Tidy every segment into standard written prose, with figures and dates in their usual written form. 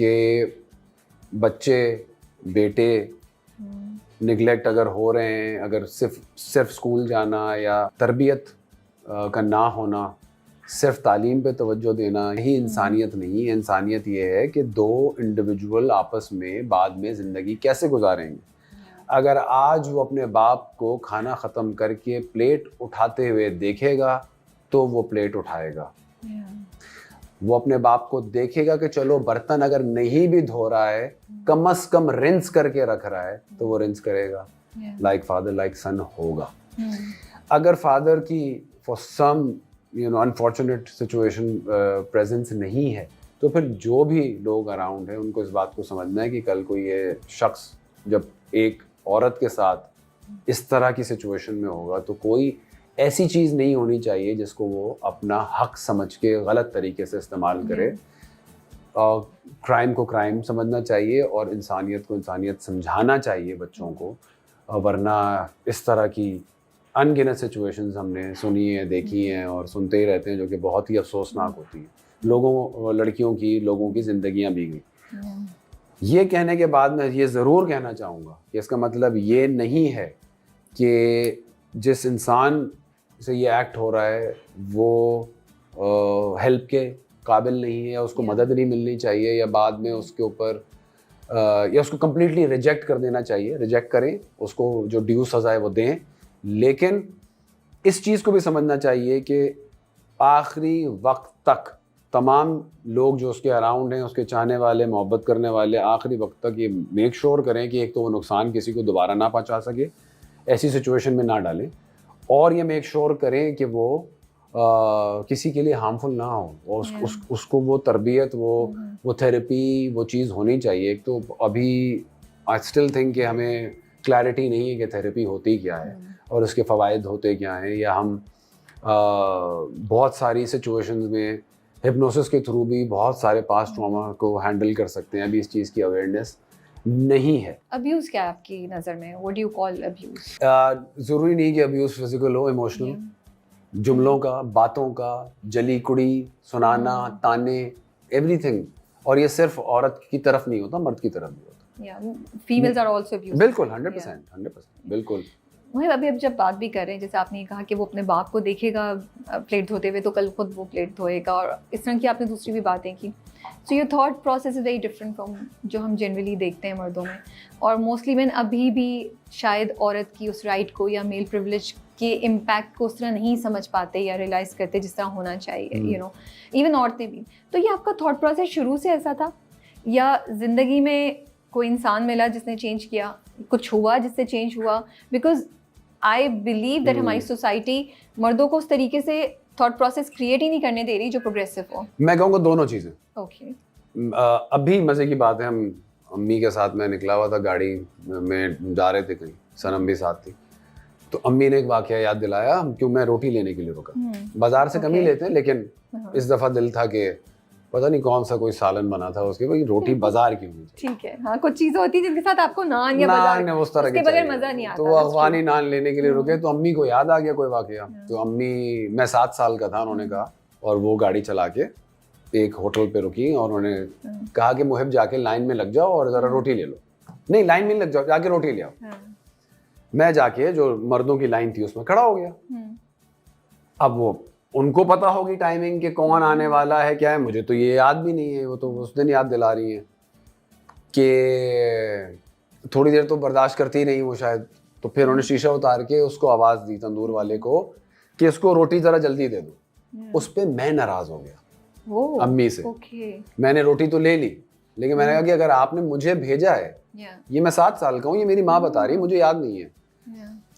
कि बच्चे बेटे निगलेक्ट अगर हो रहे हैं, अगर सिर्फ स्कूल जाना या तरबियत का ना होना, सिर्फ तालीम पे तवज्जो देना ही इंसानियत नहीं है। इंसानियत ये है कि दो इंडिविजुअल आपस में बाद में ज़िंदगी कैसे गुजारेंगे। अगर आज वो अपने बाप को खाना ख़त्म करके प्लेट उठाते हुए देखेगा तो वो प्लेट उठाएगा। वो अपने बाप को देखेगा कि चलो बर्तन अगर नहीं भी धो रहा है, कम से कम रिंस करके रख रहा है, तो वो रिंस करेगा। लाइक फादर लाइक सन होगा। अगर फादर की for some unfortunate situation presence नहीं है, तो फिर जो भी लोग अराउंड हैं उनको इस बात को समझना है कि कल को ये शख्स जब एक औरत के साथ इस तरह की सिचुएशन में होगा तो कोई ऐसी चीज़ नहीं होनी चाहिए जिसको वो अपना हक समझ के गलत तरीके से इस्तेमाल करे। क्राइम को क्राइम समझना चाहिए और इंसानियत को इंसानियत समझाना चाहिए बच्चों को, वरना इस तरह की अनगिनत सिचुएशंस हमने सुनी है, देखी हैं और सुनते ही रहते हैं, जो कि बहुत ही अफसोसनाक होती है। लड़कियों की, लोगों की ज़िंदगियाँ भी गई। ये कहने के बाद मैं ये ज़रूर कहना चाहूँगा कि इसका मतलब ये नहीं है कि जिस इंसान से ये एक्ट हो रहा है वो हेल्प के काबिल नहीं है या उसको मदद नहीं मिलनी चाहिए, या बाद में उसके ऊपर या उसको कम्प्लीटली रिजेक्ट कर देना चाहिए। रिजेक्ट करें, उसको जो ड्यू सज़ा है वो दें, लेकिन इस चीज़ को भी समझना चाहिए कि आखिरी वक्त तक तमाम लोग जो उसके अराउंड हैं, उसके चाहने वाले, मोहब्बत करने वाले, आखिरी वक्त तक ये मेक श्योर करें कि एक तो वो नुकसान किसी को दोबारा ना पहुंचा सके, ऐसी सिचुएशन में ना डालें, और ये मेक श्योर करें कि वो किसी के लिए हार्मफुल ना हो और उसको वो तरबियत, वो थेरेपी, वो चीज़ होनी चाहिए। एक तो अभी आई स्टिल थिंक कि हमें क्लैरिटी नहीं है कि थेरेपी होती क्या है और उसके फ़वाइद होते क्या हैं, या हम बहुत सारी सिचुएशंस में हिप्नोसिस के थ्रू भी बहुत सारे पास्ट ट्रॉमा को हैंडल कर सकते हैं। अभी इस चीज़ की अवेयरनेस नहीं है। अब्यूज़ क्या है आपकी नज़र में? What do you call abuse? ज़रूरी नहीं कि अब्यूज़ फिजिकल हो, इमोशनल, जुमलों का, बातों का, जली कुड़ी सुनाना, ताने, एवरीथिंग। और ये सिर्फ औरत की तरफ नहीं होता, मर्द की तरफ भी होता। Females are also abused. बिल्कुल 100% बिल्कुल। वही अभी अब जब बात भी कर रहे हैं, जैसे आपने कहा कि वो अपने बाप को देखेगा प्लेट धोते हुए तो कल खुद वो प्लेट धोएगा, और इस तरह की आपने दूसरी भी बातें की। So your thought process is very different from जो हम जनरली देखते हैं मर्दों में, और मोस्टली मैन अभी भी शायद औरत की उस राइट को या मेल प्रिविलेज के इम्पैक्ट को उस तरह नहीं समझ पाते या रियलाइज़ करते जिस तरह होना चाहिए, यू नो, इवन औरतें भी। तो ये आपका थॉट प्रोसेस शुरू से ऐसा था, या ज़िंदगी में कोई इंसान मिला जिसने चेंज किया, कुछ हुआ जिससे चेंज हुआ? बिकॉज आई बिलीव दैट हमारी सोसाइटी मर्दों को उस तरीके से थॉट प्रोसेस क्रिएट ही नहीं करने दे रही जो प्रोग्रेसिव हो। मैं कहूँगा दोनों चीज़ें। ओके। अभी मज़े की बात है, हम अम्मी के साथ मैं निकला हुआ था, गाड़ी में जा रहे थे कहीं, सनम भी साथ थी, तो अम्मी ने एक वाक़या याद दिलाया। हम क्यों, मैं रोटी लेने के लिए रुका। बाज़ार से कम ही लेते हैं, लेकिन इस दफ़ा दिल था कि पता नहीं कौन सा कोई सालन बना था उसके, भाई रोटी बाजार की होनी चाहिए। ठीक है, हाँ, कुछ चीज़ें होती है जिनके साथ आपको नान या बाजार उस तरह के बगैर मज़ा नहीं आता। तो वो अफगानी नान लेने के लिए रुके, तो अम्मी को याद आ गया कोई वाक़या। तो अम्मी, मैं 7 साल का था, उन्होंने कहा, और वो गाड़ी चला के एक होटल पे रुकी और उन्होंने कहा कि मुहिब जाके लाइन में लग जाओ और ज़रा रोटी ले लो। नहीं, लाइन में लग जाओ, जाके रोटी ले आओ। मैं जाके जो मर्दों की लाइन थी उसमें खड़ा हो गया। अब वो उनको पता होगी टाइमिंग कि कौन आने वाला है, क्या है, मुझे तो ये याद भी नहीं है। वो तो उस दिन याद दिला रही है कि थोड़ी देर तो बर्दाश्त करती नहीं वो शायद। तो फिर उन्होंने शीशा उतार के उसको आवाज़ दी, तंदूर वाले को, कि इसको रोटी ज़रा जल्दी दे दो। उस पर मैं नाराज़ हो गया अम्मी से। मैंने रोटी तो ले ली, लेकिन मैंने कहा कि अगर आपने मुझे भेजा है, ये मैं 7 साल का हूँ, ये मेरी माँ बता रही है, मुझे याद नहीं है,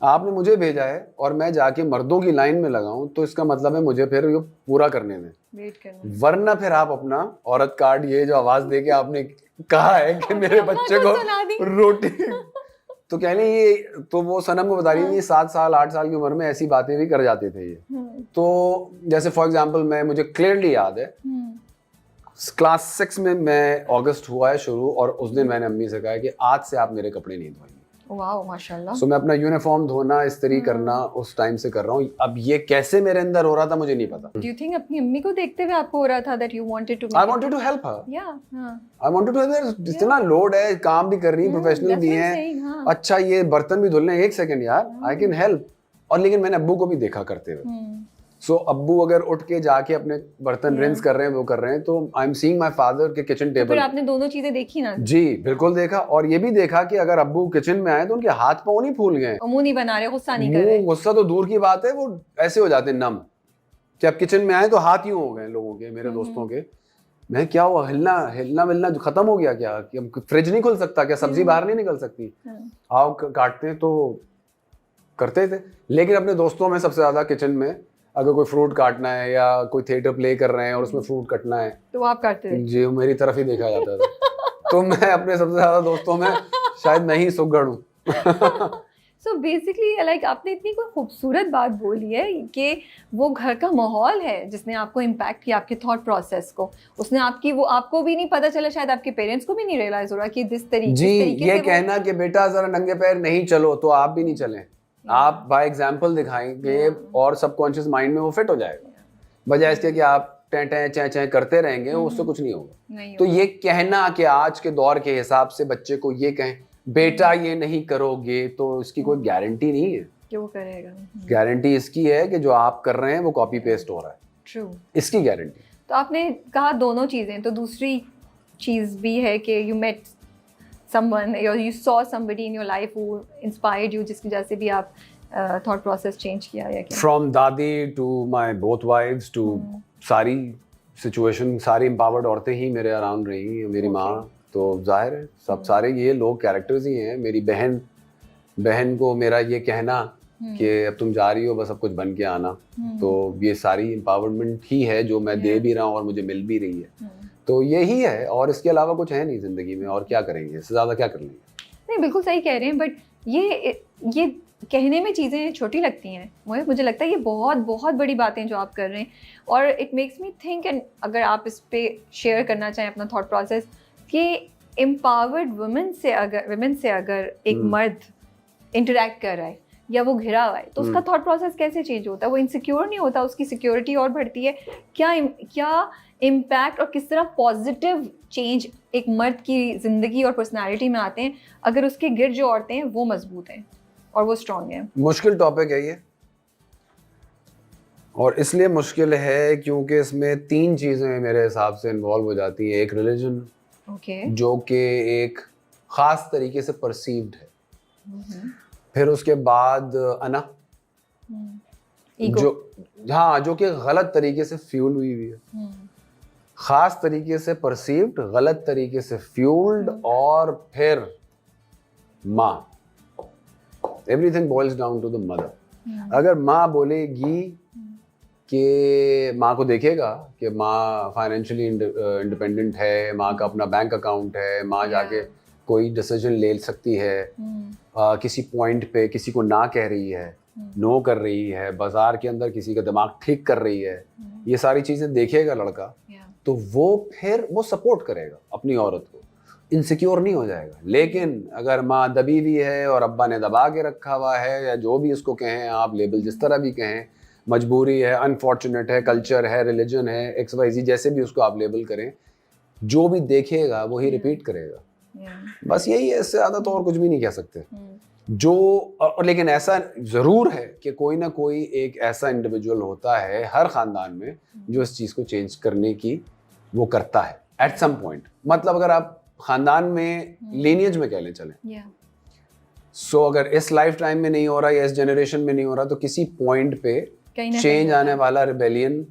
आपने मुझे भेजा है और मैं जाके मर्दों की लाइन में लगाऊं, तो इसका मतलब है मुझे फिर ये पूरा करने में वेट करना, वरना फिर आप अपना औरत कार्ड, ये जो आवाज दे के आपने कहा है कि मेरे बच्चे को रोटी तो कहने ये, तो वो सनम को बता रही है, ये 7 साल 8 साल की उम्र में ऐसी बातें भी कर जाते थे ये। तो जैसे फॉर एग्जाम्पल, मुझे क्लियरली याद है क्लास 6 में मैं, अगस्त हुआ है शुरू, और उस दिन मैंने अम्मी से कहा कि आज से आप मेरे कपड़े नहीं धोएंगे। वाओ माशाल्लाह। सो मैं अपना यूनिफॉर्म धोना, इस्त्री करना उस टाइम से कर रहा हूँ। अब ये कैसे मेरे अंदर हो रहा था मुझे नहीं पता। डू यू थिंक अपनी अम्मी को देखते हुए आपको हो रहा था that you wanted to I wanted to help her, या हां आई वांटेड टू, इतना लोड है, काम भी कर रही है, प्रोफेशनल भी है, हाँ। अच्छा ये बर्तन भी धुल रहे हैं, एक सेकंड यार, आई कैन हेल्प। और लेकिन मैंने अब्बू को भी देखा करते हुए। सो अब्बू अगर उठ के जाके अपने बर्तन रिंस कर रहे हैं, वो कर रहे हैं, तो I am seeing my father के किचन टेबल। फिर आपने दोनों चीजें देखी ना? जी बिल्कुल देखा, और ये भी देखा कि अगर अब्बू किचन में आए तो उनके हाथ पांव नहीं फूल गए, मुंह नहीं बना रहे, गुस्सा नहीं कर रहे। गुस्सा तो दूर की बात है, वो ऐसे हो जाते नम कि अब किचन में आए तो हाथ यूं हो गए लोगों के, मेरे दोस्तों के। मैं क्या हुआ, हिलना हिलना मिलना जो खत्म हो गया क्या, कि अब फ्रिज नहीं खुल सकता क्या, सब्जी बाहर नहीं निकल सकती, आओ काटते तो करते थे। लेकिन अपने दोस्तों में सबसे ज्यादा किचन में अगर कोई फ्रूट काटना है या कोई थिएटर प्ले कर रहे हैं और उसमें फ्रूट कटना है तो आप काटते थे? जी, मेरी तरफ ही देखा जाता था। तो मैं अपने सबसे ज्यादा दोस्तों में शायद मैं ही सुगड़ हूँ। सो बेसिकली लाइक आपने इतनी कोई खूबसूरत बात बोली है कि वो घर का माहौल है जिसने आपको इम्पैक्ट किया, आपके थॉट प्रोसेस को। उसने आपकी, वो आपको भी नहीं पता चला, शायद आपके पेरेंट्स को भी नहीं रियलाइज हो रहा कि जिस तरीके जी, ये से कहना कि बेटा जरा नंगे पैर नहीं चलो, तो आप भी नहीं चलें, आप बाय एग्जाम्पल दिखाएंगे और सबकॉन्शियस माइंड में वो फिट हो जाएगा। बजाय इसके कि आप टें चैं करते रहेंगे, उससे कुछ नहीं होगा। तो ये कहना कि आज के दौर के हिसाब से बच्चे को ये कहें बेटा ये नहीं करोगे, तो इसकी कोई गारंटी नहीं है कि वो करेगा। गारंटी इसकी है कि जो आप कर रहे हैं वो कॉपी पेस्ट हो रहा है। ट्रू, इसकी गारंटी। तो आपने कहा दोनों चीजें, तो दूसरी चीज भी है कि you met someone or you saw somebody in your life who inspired you, जिसकी वजह से भी आप thought process change किया या क्या? From दादी to my both wives to सारी सिचुएशन, सारी empowered औरतें ही मेरे अराउंड रही, मेरी माँ, तो जाहिर है सब सारे ये लोग कैरेक्टर्स ही हैं। मेरी बहन को मेरा ये कहना कि अब तुम जा रही हो, बस अब कुछ बन के आना, तो ये सारी एम्पावरमेंट ही है जो मैं दे भी रहा हूँ और मुझे मिल भी रही है। तो यही है, और इसके अलावा कुछ है नहीं जिंदगी में, और क्या करेंगे, इससे ज्यादा क्या कर लेंगे। नहीं बिल्कुल सही कह रहे हैं, बट ये कहने में चीज़ें छोटी लगती हैं, मुझे लगता है ये बहुत बहुत बड़ी बातें जो आप कर रहे हैं, और it makes me think, and अगर आप इस पे शेयर करना चाहें अपना थॉट प्रोसेस, कि एम्पावर्ड वुमेन से अगर एक मर्द इंटरेक्ट कर रहा है या वो घिरा हुआ है, तो उसका थॉट प्रोसेस कैसे चेंज होता है? वो इनसिक्योर नहीं होता, उसकी सिक्योरिटी और बढ़ती है? क्या इम्पैक्ट और किस तरह पॉजिटिव चेंज एक मर्द की ज़िंदगी और पर्सनालिटी में आते हैं अगर उसके गिर्द जो औरतें हैं वो मजबूत हैं और वो स्ट्रॉन्ग हैं? मुश्किल टॉपिक है ये, और इसलिए मुश्किल है क्योंकि इसमें 3 चीज़ें मेरे हिसाब से इन्वॉल्व हो जाती हैं। एक रिलीजन, जो कि एक ख़ास तरीके से परसीव्ड है, फिर उसके बाद अना, जो कि गलत तरीके से फ्यूल हुई है, खास तरीके से परसीव्ड, गलत तरीके से फ्यूल्ड, और फिर माँ। Everything boils down to the mother. अगर माँ बोलेगी कि माँ को देखेगा कि माँ फाइनेंशियली इंडिपेंडेंट है, माँ का अपना बैंक अकाउंट है, माँ जाके कोई डिसीजन ले सकती है, किसी पॉइंट पे किसी को ना कह रही है, नो कर रही है, बाजार के अंदर किसी का दिमाग ठीक कर रही है, ये सारी चीज़ें देखेगा लड़का, तो वो फिर वो सपोर्ट करेगा अपनी औरत को, इनसिक्योर नहीं हो जाएगा। लेकिन अगर माँ दबी हुई है और अब्बा ने दबा के रखा हुआ है, या जो भी उसको कहें आप, लेबल जिस तरह भी कहें, मजबूरी है, अनफॉर्चुनेट है, कल्चर है, रिलीजन है, XYZ, जैसे भी उसको आप लेबल करें, जो भी देखेगा वही रिपीट करेगा। बस यही है, इससे ज़्यादा तो और कुछ भी नहीं कह सकते। और लेकिन ऐसा ज़रूर है कि कोई ना कोई एक ऐसा इंडिविजुअल होता है हर ख़ानदान में जो इस चीज़ को चेंज करने की वो करता है एट सम पॉइंट। मतलब अगर आप ख़ानदान में लीनियज में कह लें चलें, सो अगर इस लाइफ टाइम में नहीं हो रहा या इस जनरेशन में नहीं हो रहा, तो किसी पॉइंट पे चेंज आने वाला, रिबेलियन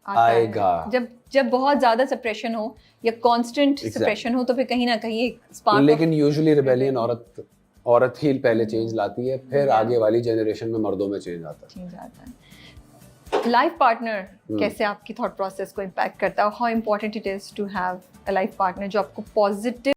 आएगा। जब बहुत ज़्यादा सप्रेशन हो या कांस्टेंट सप्रेशन हो, तो फिर कहीं ना कहीं एक स्पार्क। लेकिन यूजुअली रिबेलियन औरत ही पहले चेंज लाती है, फिर आगे वाली जनरेशन में मर्दों में चेंज आता है। लाइफ पार्टनर कैसे आपकी थॉट प्रोसेस को इम्पैक्ट करता है? How important it is to have a life partner जो आपको पॉजिटिव